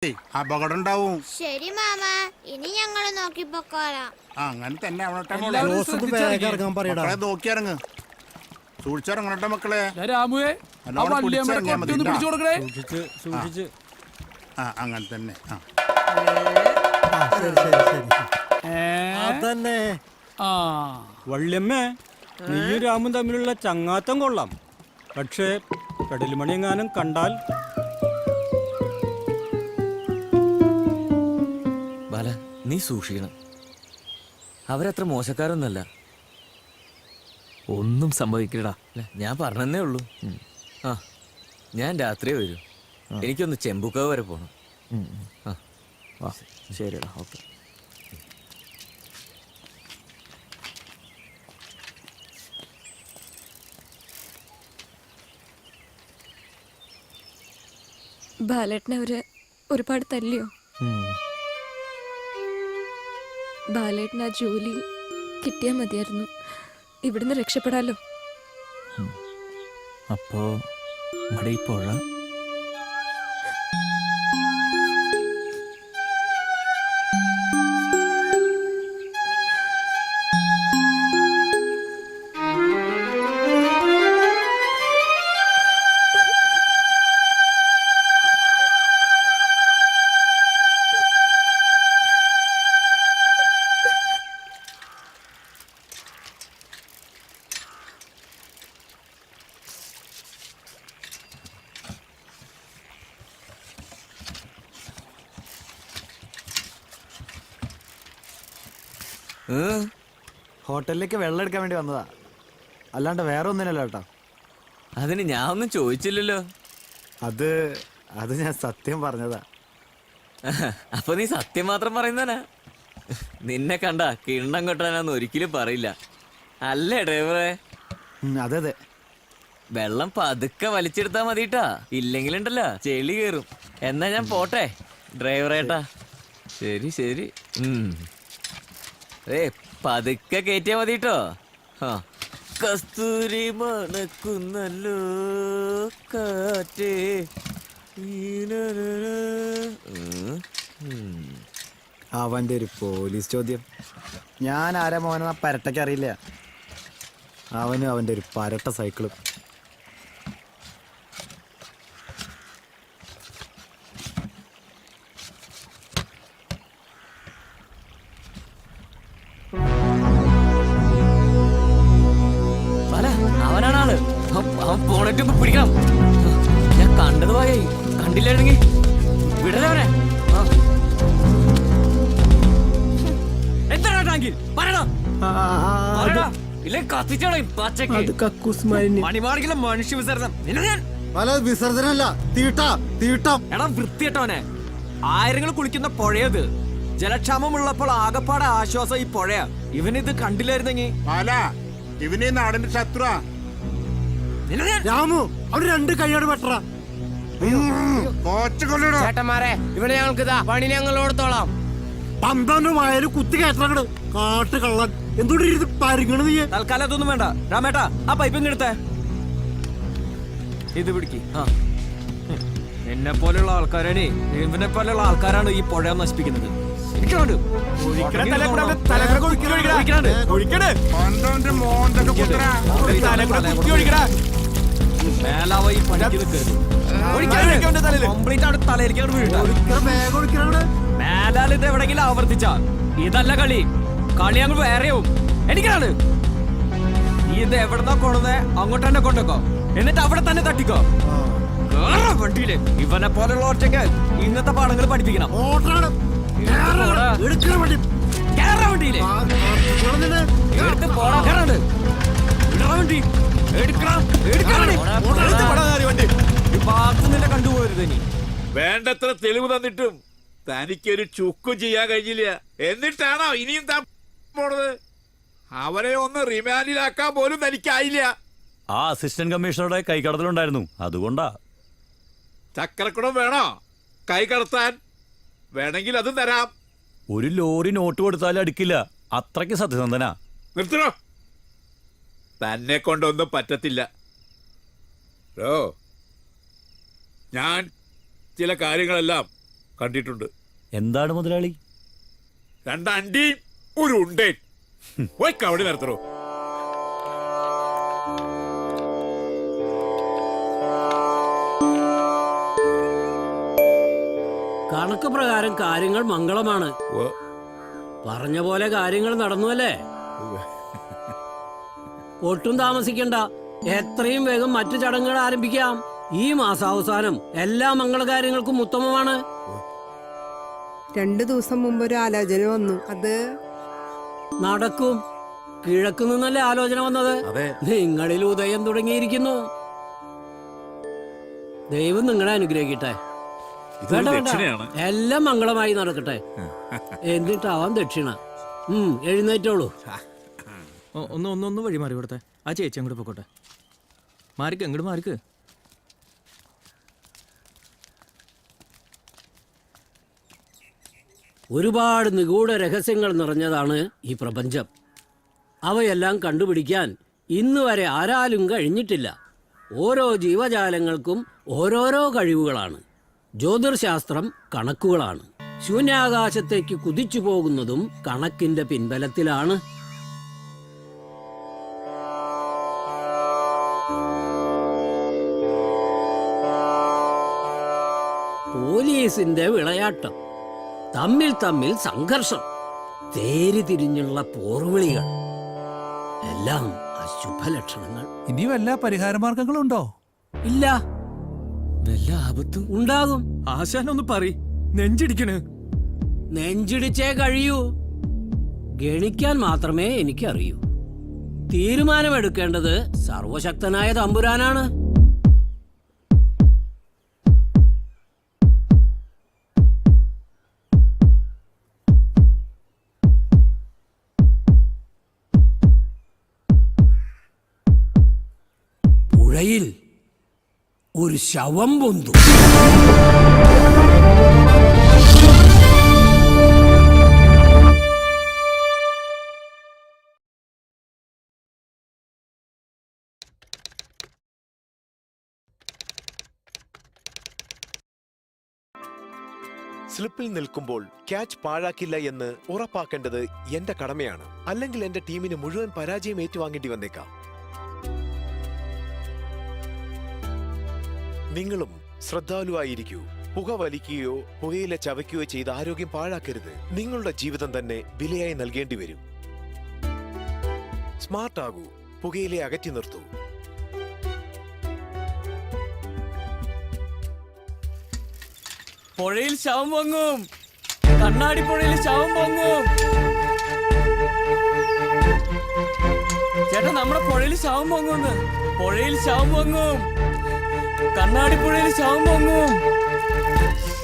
അപകടം ഉണ്ടാവും. ശരി മാമ, ഇനി ഞങ്ങള് നോക്കിപ്പോക്കോളാം. അങ്ങനെ തന്നെ നോക്കിയിറങ്ങ്, സൂക്ഷിച്ചിറങ്ങണട്ടെ മക്കളെ. അങ്ങനെ തന്നെ. അതന്നെ വള്ളിയമ്മേ, നീയും രാമും തമ്മിലുള്ള ചങ്ങാത്തം കൊള്ളാം. പക്ഷേ കടലുമണി എങ്ങാനും കണ്ടാൽ ബാല, നീ സൂക്ഷിക്കണം. അവരത്ര മോശക്കാരൊന്നല്ല. ഒന്നും സംഭവിക്കടാ. ഞാൻ പറഞ്ഞതേ ഉള്ളൂ. ആ, ഞാൻ രാത്രിയെ വരൂ. എനിക്കൊന്ന് ചെമ്പുക്കാവ് വരെ പോണം. ആ ശരിടാ, ഓക്കെ. ബാലേട്ടനെ ഒരുപാട് തല്ലിയോ? ബാലേട്ടന് ആ ജോലി കിട്ടിയാൽ മതിയായിരുന്നു. ഇവിടുന്ന് രക്ഷപ്പെടാലോ. അപ്പോ നമ്മുടെ ഈ പുഴ ഹോട്ടലിലേക്ക് വെള്ളം എടുക്കാൻ വേണ്ടി വന്നതാ, അല്ലാണ്ട് വേറെ ഒന്നിനല്ല കേട്ടോ. അതിന് ഞാൻ ഒന്നും ചോദിച്ചില്ലല്ലോ. അത് ഞാൻ സത്യം പറഞ്ഞതാ. അപ്പൊ നീ സത്യം മാത്രം പറയുന്നതാ? നിന്നെ കണ്ട കിണ്ണം കൊട്ടാനാന്ന് ഒരിക്കലും പറയില്ല, അല്ലേ ഡ്രൈവറെ? അതെ. വെള്ളം പതുക്കെ വലിച്ചെടുത്താ മതിട്ടാ, ഇല്ലെങ്കിലുണ്ടല്ലോ ചെളി കയറും. എന്നാ ഞാൻ പോട്ടെ ഡ്രൈവറേട്ടാ. ശരി ശരി. പതുക്കെ കയറ്റിയാ മതിട്ടോ. ആ, കസ്തൂരി മണക്കുന്നല്ലോ കാറ്റേ. അവന്റെ ഒരു പോലീസ് ചോദ്യം. ഞാൻ ആരാ മോനെ പരട്ടയ്ക്ക് അറിയില്ല. അവനും അവന്റെ ഒരു പരട്ട സൈക്കിളും. അവനാണ് അവൻ പോണറ്റ് പിടിക്കണം. ഞാൻ കണ്ടത് പോയി, കണ്ടില്ലായിരുന്നെങ്കിൽ വിടലവനെ. എന്താണ് ടാങ്കിൽ പറയണം, ഇല്ലേ കത്തിച്ചോളെ പച്ചക്ക് മണിമാർക്കുള്ള മനുഷ്യ വിസർജനം. വിസർജനല്ല, തീട്ടം. എടാ വൃത്തിയിട്ടവനെ, ആയിരങ്ങൾ കുളിക്കുന്ന പുഴയത്. ജലക്ഷാമമുള്ളപ്പോൾ ആകപ്പാടെ ആശ്വാസം ഈ പുഴയാ. ഇവനിത് കണ്ടില്ലായിരുന്നെങ്കിൽ ഇവന് നാടിന്റെ ശത്രുവാ. രാമു, അവിടെ രണ്ട് കൈയോട് വെട്ടറ. ചേട്ടന്മാരെ, ഇവിടെ ഞങ്ങൾക്ക് പണി ഞങ്ങളോടത്തോളാം. പന്ത്രണ്ട് വയല് കുത്തി കയറ്റങ്ങട് കാട്ട് കള്ളൻ. എന്തുകൊണ്ട് ഇത് പരിഗണന നീ? തൽക്കാലം അതൊന്നും വേണ്ട. രാമേട്ടാ, ആ പൈപ്പ് ഇങ്ങെടുത്തേ. ഇത് പിടിക്ക്. എന്നെ പോലെയുള്ള ആൾക്കാരാണ്, ഇവനെ പോലെയുള്ള ആൾക്കാരാണ് ഈ പുഴ നശിപ്പിക്കുന്നത്. മേലാൽ ഇത് എവിടെങ്കിലും ആവർത്തിച്ച ഇതല്ല കളി. കളി അങ്ങ് വേറെയാവും. എനിക്കാണ് ഇത് എവിടെന്നാ കൊണ്ടുവന്നേ അങ്ങോട്ട് തന്നെ കൊണ്ടുവെക്കോ, എന്നിട്ട് അവിടെ തന്നെ തട്ടിക്കോ. വണ്ടിയില് ഇവനെ പോലുള്ള ഒറ്റയ്ക്ക് ഇന്നത്തെ പാഠങ്ങൾ പഠിപ്പിക്കണം. കണ്ടുപോകരുത് നീ. വേണ്ടത്ര തെളിവ് തന്നിട്ടും തനിക്കൊരു ചുക്കും ചെയ്യാൻ കഴിഞ്ഞില്ല. എന്നിട്ടാണോ ഇനിയും താൻ പോണത്? അവരെ ഒന്ന് റിമാൻഡിലാക്കാൻ പോലും തനിക്കായില്ല. ആ അസിസ്റ്റന്റ് കമ്മീഷണറുടെ കൈകടത്തലുണ്ടായിരുന്നു, അതുകൊണ്ടാ. ചക്രക്കുടം വേണോ കൈ കടത്താൻ? വേണമെങ്കിൽ അതും തരാം. ഒരു ലോറി നോട്ട് കൊടുത്താലും അടുക്കില്ല, അത്രയ്ക്ക് സത്യസന്ധനാ. നിർത്തണോ, തന്നെ കൊണ്ടൊന്നും പറ്റത്തില്ല. ഞാൻ ചില കാര്യങ്ങളെല്ലാം കണ്ടിട്ടുണ്ട്. എന്താണ് മുതലാളി? 2 അണ്ടിയും ഒരു ഉണ്ടേൻ. പോയി കവടി നിർത്തണോ? കണക്ക് പ്രകാരം കാര്യങ്ങൾ മംഗളമാണ്. പറഞ്ഞ പോലെ കാര്യങ്ങൾ നടന്നു അല്ലേ? ഒട്ടും താമസിക്കണ്ട, എത്രയും വേഗം മറ്റു ചടങ്ങുകൾ ആരംഭിക്കാം. ഈ മാസാവസാനം എല്ലാ മംഗളകാര്യങ്ങൾക്കും ഉത്തമമാണ്. 2 ദിവസം മുമ്പ് ഒരു ആലോചന വന്നു, അത് നടക്കും. കിഴക്ക് നിന്നല്ലേ ആലോചന വന്നത്? നിങ്ങളിൽ ഉദയം തുടങ്ങിയിരിക്കുന്നു. ദൈവം നിങ്ങളെ അനുഗ്രഹിക്കട്ടെ. വേണ്ട വേണ്ട, എല്ലാം മംഗളമായി നടക്കട്ടെ. എന്നിട്ടാവാം ദക്ഷിണ. എഴുന്നേറ്റോളൂ. ഒന്ന് വഴി മാറി ഇവിടുത്തെ ആ ചേച്ചി അങ്ങോട്ട് പോക്കോട്ടെ. മാറിക്ക്, അങ്ങോട്ട് മാറിക്ക്. ഒരുപാട് നിഗൂഢ രഹസ്യങ്ങൾ നിറഞ്ഞതാണ് ഈ പ്രപഞ്ചം. അവയെല്ലാം കണ്ടുപിടിക്കാൻ ഇന്ന് വരെ ആരാലും കഴിഞ്ഞിട്ടില്ല. ഓരോ ജീവജാലങ്ങൾക്കും ഓരോരോ കഴിവുകളാണ്. ജ്യോതിർശാസ്ത്രം കണക്കുകളാണ്. ശൂന്യാകാശത്തേക്ക് കുതിച്ചു പോകുന്നതും കണക്കിന്റെ പിൻബലത്തിലാണ്. പോലീസിന്റെ വിളയാട്ടം, തമ്മിൽ തമ്മിൽ സംഘർഷം, തേരി തിരിഞ്ഞുള്ള പോർവിളികൾ, എല്ലാം അശുഭലക്ഷണങ്ങൾ. ഇനി വല്ല പരിഹാരമാർഗങ്ങളുണ്ടോ? ഇല്ല. വല്ല ആപത്തും ഉണ്ടാകും. ആശാനൊന്ന് പറ, നെഞ്ചിടിക്കണ്. നെഞ്ചിടിച്ചേ കഴിയൂ. ഗണിക്കാൻ മാത്രമേ എനിക്കറിയൂ. തീരുമാനമെടുക്കേണ്ടത് സർവശക്തനായ തമ്പുരാനാണ്. പുഴയിൽ ഒരു ശവം പൊന്തു. സ്ലിപ്പിൽ നിൽക്കുമ്പോൾ ക്യാച്ച് പാഴാക്കില്ല എന്ന് ഉറപ്പാക്കേണ്ടത് എന്റെ കടമയാണ്. അല്ലെങ്കിൽ എന്റെ ടീമിന് മുഴുവൻ പരാജയം ഏറ്റുവാങ്ങേണ്ടി വന്നേക്കാം. നിങ്ങളും ശ്രദ്ധാലുവായിരിക്കൂ. പുക വലിക്കുകയോ പുകയില ചവയ്ക്കുകയോ ചെയ്ത് ആരോഗ്യം പാഴാക്കരുത്. നിങ്ങളുടെ ജീവിതം തന്നെ വിലയായി നൽകേണ്ടി വരും. സ്മാർട്ട് ആകൂ. പുകയിലെ അകറ്റി നിർത്തൂ. പുഴയിൽ ശവം പൊങ്ങും. കണ്ണാടി പുഴയിൽ ശവം പൊങ്ങും. ചേട്ടാ, നമ്മുടെ പുഴയിൽ ശവം പൊങ്ങുന്ന്. പുഴയിൽ ശവം പൊങ്ങും. കണ്ണാടി പുഴയിൽ ശവം പൊങ്ങും.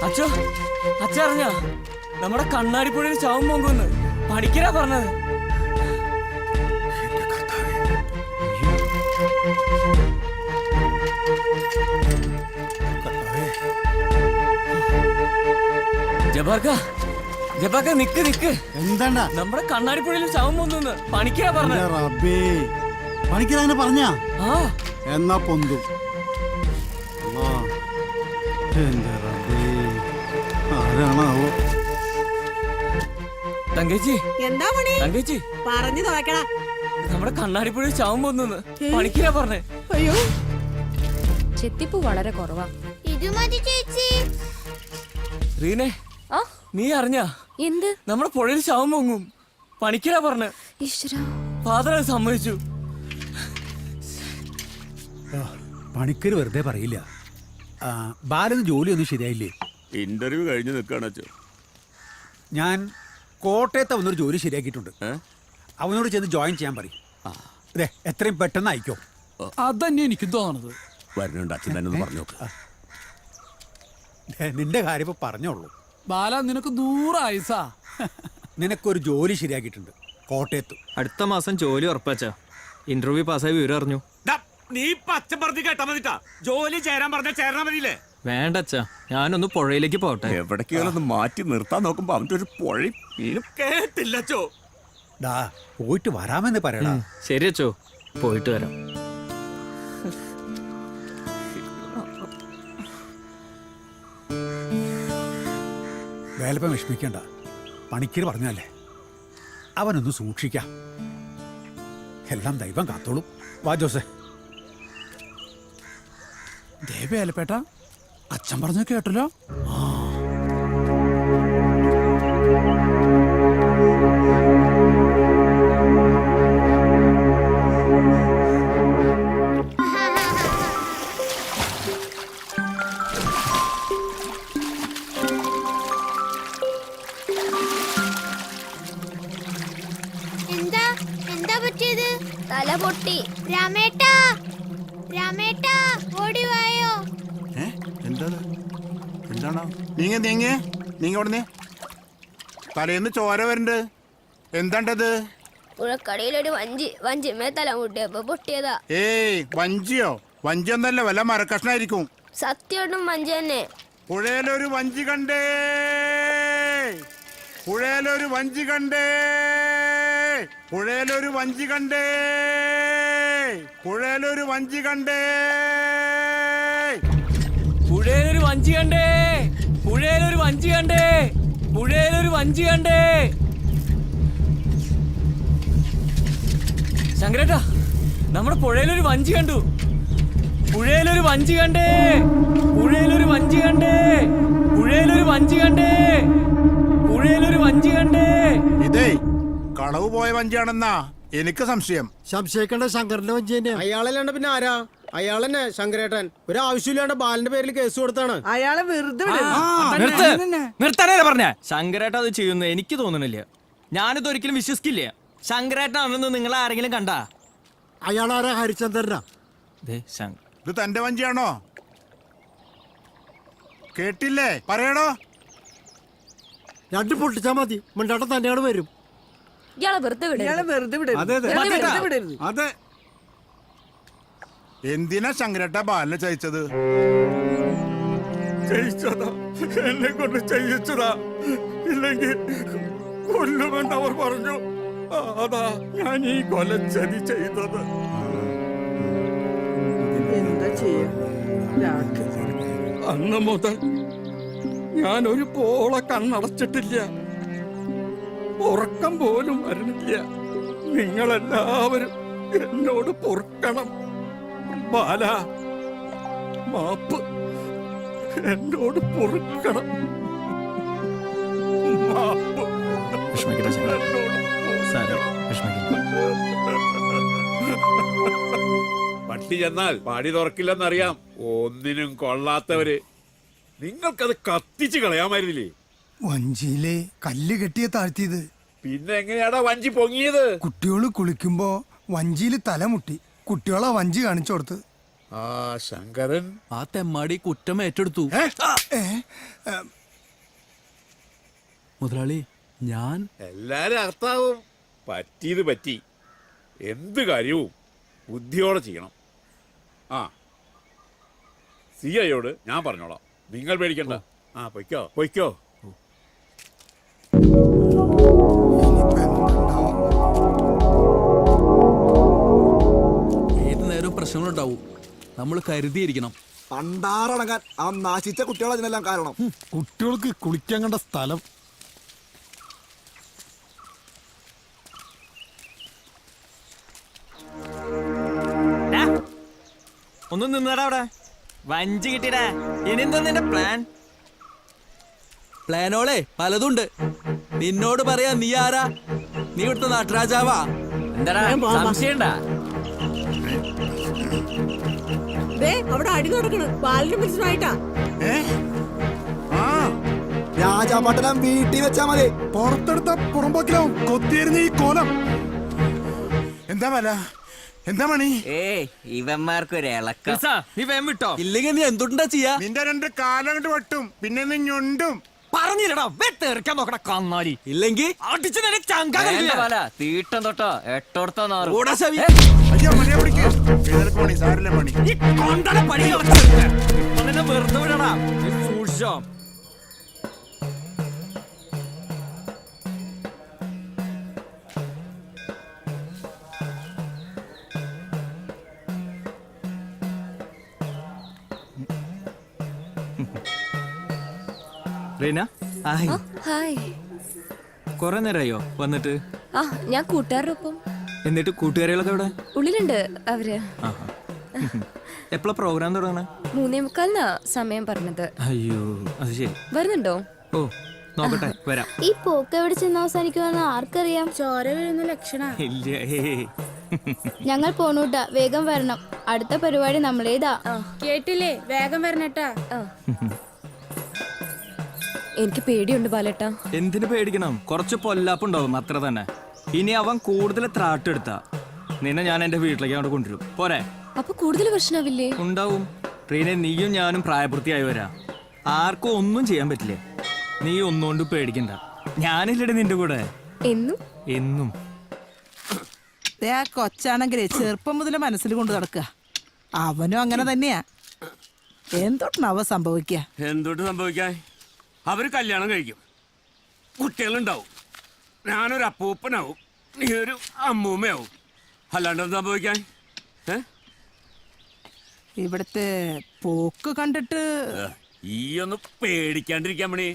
അച്ഛോ, അച്ഛ അറിഞ്ഞ നമ്മുടെ കണ്ണാടി പുഴയിൽ ശവം പൊങ്ങുന്ന് പണിക്കരാ പറഞ്ഞത്. ജബാർക്ക നിക്ക് നിക്ക്. എന്താണ്ടാ? നമ്മുടെ കണ്ണാടിപ്പുഴയിൽ ശവം പൊന്നു പണിക്കരാ പറഞ്ഞ. റബ്ബേ, പണിക്കരങ്ങനെ പറഞ്ഞാ? ആ, എന്നാ പൊന്തും. എന്റെ റബ്ബേ, ആരാണാവോ? തങ്കേച്ചി, എന്താ പണി? തങ്കേച്ചി പറഞ്ഞു തുറക്കണ. നമ്മുടെ കണ്ണാടിപ്പുഴയിൽ ശവം പൊന്നു പണിക്കരാ പറഞ്ഞേ. അയ്യോ, ചെത്തിപ്പൂ വളരെ കുറവാ. ഇത് മതി ചേച്ചി. റീനെ, ആ, നീ അറിഞ്ഞാ എന്ത്? നമ്മുടെ പുഴയിൽ ശവം പൊങ്ങും പണിക്കരാ പറഞ്ഞ. ഈശ്വരാ, ഫാദർ അത് സമ്മതിച്ചു. പണിക്കര് വെറുതെ പറയില്ല. ബാലന് ജോലിയൊന്നും ശരിയായില്ലേ? ഇന്റർവ്യൂ കഴിഞ്ഞ് നിൽക്കുകയാണ് അച്ഛൻ. ഞാൻ കോട്ടയത്ത് അവനൊരു ജോലി ശരിയാക്കിയിട്ടുണ്ട്. അവനോട് ചെന്ന് ജോയിൻ ചെയ്യാൻ പറയും. അതെ, എത്രയും പെട്ടെന്ന് അയക്കോ. അതന്നെ എനിക്കും തോന്നണത്. വരുന്നുണ്ട് അച്ഛൻ തന്നെ ഒന്ന് പറഞ്ഞു നോക്ക്. നിന്റെ കാര്യം ഇപ്പൊ പറഞ്ഞോളൂ. ബാല, നിനക്ക് 100 ആയുസാ. നിനക്കൊരു ജോലി ശരിയാക്കിയിട്ടുണ്ട് കോട്ടയത്ത്. അടുത്ത മാസം ജോലി ഉറപ്പാച്ചാ. ഇന്റർവ്യൂ പാസ്സായി വിവരം അറിഞ്ഞു. നീ പച്ച പറഞ്ഞ് കേട്ടാ മതിട്ടാ. ജോലി ചേരാൻ പറഞ്ഞ ചേരാൻ മതിയില്ലേ? വേണ്ടച്ചാ, ഞാനൊന്ന് പുഴയിലേക്ക് പോട്ടെ. എവിടേക്കൊന്ന് മാറ്റി നിർത്താൻ നോക്കുമ്പോ അവന്റെ ഒരു പുഴയും മീനും കേട്ടില്ലച്ചോ. ഡാ, പോയിട്ട് വരാമെന്ന് പറയടാ. ശരി അച്ചോ, പോയിട്ട് വരാം. വേലപ്പം വിഷമിക്കണ്ട. പണിക്കര് പറഞ്ഞല്ലേ, അവനൊന്ന് സൂക്ഷിക്കാം. എല്ലാം ദൈവം കാത്തോളും. വാ ജോസേ. വേലപ്പേട്ട അച്ഛൻ പറഞ്ഞ കേട്ടല്ലോ. എന്താ എന്താ പറ്റിയത്? തല പൊട്ടി. രാമേട്ടാ, രാമേട്ടാ, ഓടി വായോ. എന്താ എന്താണോ? നീങ്ങ ഉടനെ തലേന്ന് ചോര വരുന്നുണ്ട്. എന്താണ്ടത്? പുഴക്കടയിലൊരു വഞ്ചിമേ തല മുട്ടിയപ്പോ പൊട്ടിയതാ. ഏയ് വഞ്ചിയോ? വഞ്ചി ഒന്നല്ല, വല്ല മരക്കഷ്ണായിരിക്കും. സത്യോട്ടും വഞ്ചി തന്നെ. പുഴയിലൊരു വഞ്ചി കണ്ടേ, പുഴയിലൊരു വഞ്ചി കണ്ടേ, പുഴയിലൊരു വഞ്ചി കണ്ടേ, പുഴയിലൊരു വഞ്ചി കണ്ടേ. പുഴയിലൊരു വഞ്ചി കണ്ടേ, പുഴയിലൊരു വഞ്ചി കണ്ടേ, പുഴയിലൊരു വഞ്ചി കണ്ടേ. ശങ്കരേട്ടാ, നമ്മുടെ പുഴയിലൊരു വഞ്ചി കണ്ടു. പുഴയിലൊരു വഞ്ചി കണ്ടേ, പുഴയിലൊരു വഞ്ചി കണ്ടേ, പുഴയിലൊരു വഞ്ചി കണ്ടേ, പുഴയിലൊരു വഞ്ചി കണ്ടേ. ഇതേ കളവ് പോയ വഞ്ചിയാണെന്നാ എനിക്ക് സംശയം. സംശയിക്കേണ്ട ശങ്കരന്റെ വഞ്ചി തന്നെ. അയാളല്ലാണ്ട് പിന്നെ ആരാ? അയാളെന്നെ ശങ്കരേട്ടൻ ഒരു ആവശ്യമില്ലാണ്ട് ബാലിന്റെ പേരിൽ കേസ് കൊടുത്താണ്. അയാളെ വെറുതെ നിർത്താനല്ലേ പറഞ്ഞ? ശങ്കരേട്ട അത് ചെയ്യുന്നു എനിക്ക് തോന്നണില്ല. ഞാനിത് ഒരിക്കലും വിശ്വസിക്കില്ല. ശങ്കരേട്ടനാണെന്ന് നിങ്ങൾ ആരെങ്കിലും കണ്ടാ? അയാളാരാ? ഹരിചന്ദ്രനാ? ഇത് തന്റെ വഞ്ചിയാണോ? കേട്ടില്ലേ? പറയണോ? രണ്ട് പൊട്ടിച്ചാ മതി, മിണ്ടാട്ടം തന്നെയാണ് വരും. ഇയാളെ വെറുതെ വിടരുത്. അതെ. എന്തിനാ ശങ്കരേട്ട ബാലിനെ ചതിച്ചത്? ചെയ്യിച്ചതാ, എന്നെ കൊണ്ട് ചെയ്യിച്ചതാ. ഇല്ലെങ്കിൽ കൊല്ലുമെന്ന് അവർ പറഞ്ഞു. അതാ ഞാൻ ഈ കൊലച്ചതി ചെയ്തത്. എന്താ ചെയ്യാ? അന്ന് മുതൽ ഞാൻ ഒരു പോള കണ്ണടച്ചിട്ടില്ല. ഉറക്കം പോലും വരണില്ല. നിങ്ങളെല്ലാവരും എന്നോട് പൊറുക്കണം. ബാല, മാപ്പ്, എന്നോട് പൊറുക്കണം. മാപ്പ്. പട്ടി ചെന്നാൽ പാടി തുറക്കില്ലെന്നറിയാം. ഒന്നിനും കൊള്ളാത്തവര്. നിങ്ങൾക്കത് കത്തിച്ച് കളയാമായിരുന്നില്ലേ? വഞ്ചിയിലെ കല്ല് കെട്ടിയ താഴ്ത്തിയത്. പിന്നെ എങ്ങനെയാടാ വഞ്ചി പൊങ്ങിയത്? കുട്ടികള് കുളിക്കുമ്പോ വഞ്ചിയിൽ തലമുട്ടി. കുട്ടികളാ വഞ്ചി കാണിച്ചു കൊടുത്ത്. ആ ശങ്കരൻ ആ തെമ്മാടി കുറ്റം ഏറ്റെടുത്തു. മുതലാളി, ഞാൻ എല്ലാരും അർത്ഥമാവും. പറ്റിയത് പറ്റി. എന്ത് കാര്യവും ബുദ്ധിയോടെ ചെയ്യണം. ആ സിഐയോട് ഞാൻ പറഞ്ഞോളാം. നിങ്ങൾ പേടിക്കണ്ട. ആ പൊയ്ക്കോ പൊയ്ക്കോ. ഏത് നേരവും പ്രശ്നങ്ങളുണ്ടാവും. നമ്മൾ കരുതിയിരിക്കണം. പണ്ടാറടങ്ങാൻ ആ നാശിച്ച കുട്ടികൾ അതിനെല്ലാം കാരണം. കുട്ടികൾക്ക് കുളിക്കാൻ കണ്ട സ്ഥലം. ഒന്ന് നിന്നടാ അവിടെ. വഞ്ചി കിട്ടിയടാ. ഇനി എന്താ നിന്റെ പ്ലാൻ? പ്ലാനോളെ പലതുണ്ട്. നിന്നോട് പറയാ. നീ ആരാ? നീ ഇവിടുത്തെ നാട്ടുരാജാവാ. എന്താടാ സംശയണ്ടാ? അവിടെ അടി നടക്കണ്. ബാലിന് മനസ്സിലായിട്ടാ. രാജാപട്ടണം വീട്ടിൽ വെച്ചാ മതി. പുറത്തെടുത്ത പുറമ്പോക്കിലാവും കൊത്തിയിരുന്ന ഈ കോലം. എന്താ മല? എന്താ മണി? ഇവന്മാർക്കൊരു ഇളക്കം. നീ വേം വിട്ടോ, ഇല്ലെങ്കിൽ നീ എന്തുണ്ടാ ചെയ്യാ? നിന്റെ രണ്ട് കാലം കൊണ്ട് വെട്ടും, പിന്നെ നീ ഞൊണ്ടും. പറഞ്ഞില്ലടാ, വെട്ടെറിക്കാൻ നോക്കണ കന്നാലി. ഇല്ലെങ്കിൽ അടിച്ചു നിന്നെ ചങ്കാല. തീട്ടം തൊട്ടോ എട്ടോടത്തോ അയ്യോ മണിയെ പിടിക്ക്. മണി സാരില്ല മണി. ഈ കൊണ്ടല പണി വെറുതെ വിടടാ. സൂക്ഷിച്ചോ. Reena, hi hi. കൊറേ നേരമായോ വന്നിട്ട്? ആ ഞാൻ കൂട്ടുകാരുടെ ഒപ്പം. എന്നിട്ട് കൂട്ടുകാരികളൊക്കെ എവിടെ? ഉള്ളിലുണ്ട് അവര്. എപ്പോഴാ പ്രോഗ്രാം തുടങ്ങണേ? 3:45 സമയം പറഞ്ഞത്. അയ്യോ അത് ശരി. വരുന്നുണ്ടോ? ഓ നോക്കട്ടെ, വരാം. ഈ പോക്ക് എവിടെ ചെന്ന് അവസാനിക്കുമെന്ന് ആർക്കറിയാം? ചോര വീഴുന്ന ലക്ഷണ. ഇല്ല. ഞങ്ങൾ പോണൂട്ടാ, വേഗം വരണം. അടുത്ത പരിപാടി നമ്മളേതാ. കേട്ടില്ലേ? വേഗം വരണട്ടാ. എനിക്ക് പേടിയുണ്ട് ബാലേട്ടാ. എന്തിനു പേടിക്കണം? കുറച്ച് പൊല്ലാപ്പുണ്ടാവും, അത്ര തന്നെ. ഇനി അവൻ കൂടുതൽ ത്രാട്ടെടുത്താ നിന്നെ ഞാൻ എന്റെ വീട്ടിലേക്ക് അവിടെ കൊണ്ടുവരും. പോരെ? അപ്പൊ കൂടുതൽ പ്രശ്നമാവില്ലേ? ഉണ്ടാവും. ട്രെയിനെ നീയും ഞാനും പ്രായപൂർത്തിയായി വരാ. ആർക്കും ഒന്നും ചെയ്യാൻ പറ്റില്ല. നീ ഒന്നുകൊണ്ട് പേടിക്കണ്ട. ഞാനില്ലടി നിന്റെ കൂടെ എന്നും. ആ കൊച്ചാണെങ്കിലേ ചെറുപ്പം മുതലേ മനസ്സിൽ കൊണ്ട് നടക്കുക. അവനും അങ്ങനെ തന്നെയാ. എന്തൊട്ടാവ സംഭവിക്ക? എന്തൊട്ട് സംഭവിക്കാൻ? അവര് കല്യാണം കഴിക്കും, കുട്ടികളുണ്ടാവും, ഞാനൊരു അപ്പൂപ്പനാവും, നീ ഒരു അമ്മൂമ്മയാവും. അല്ലാണ്ട് സംഭവിക്കാൻ? ഇവിടുത്തെ പോക്ക് കണ്ടിട്ട് ഈ ഒന്ന് പേടിക്കാണ്ടിരിക്കാൻ മണി.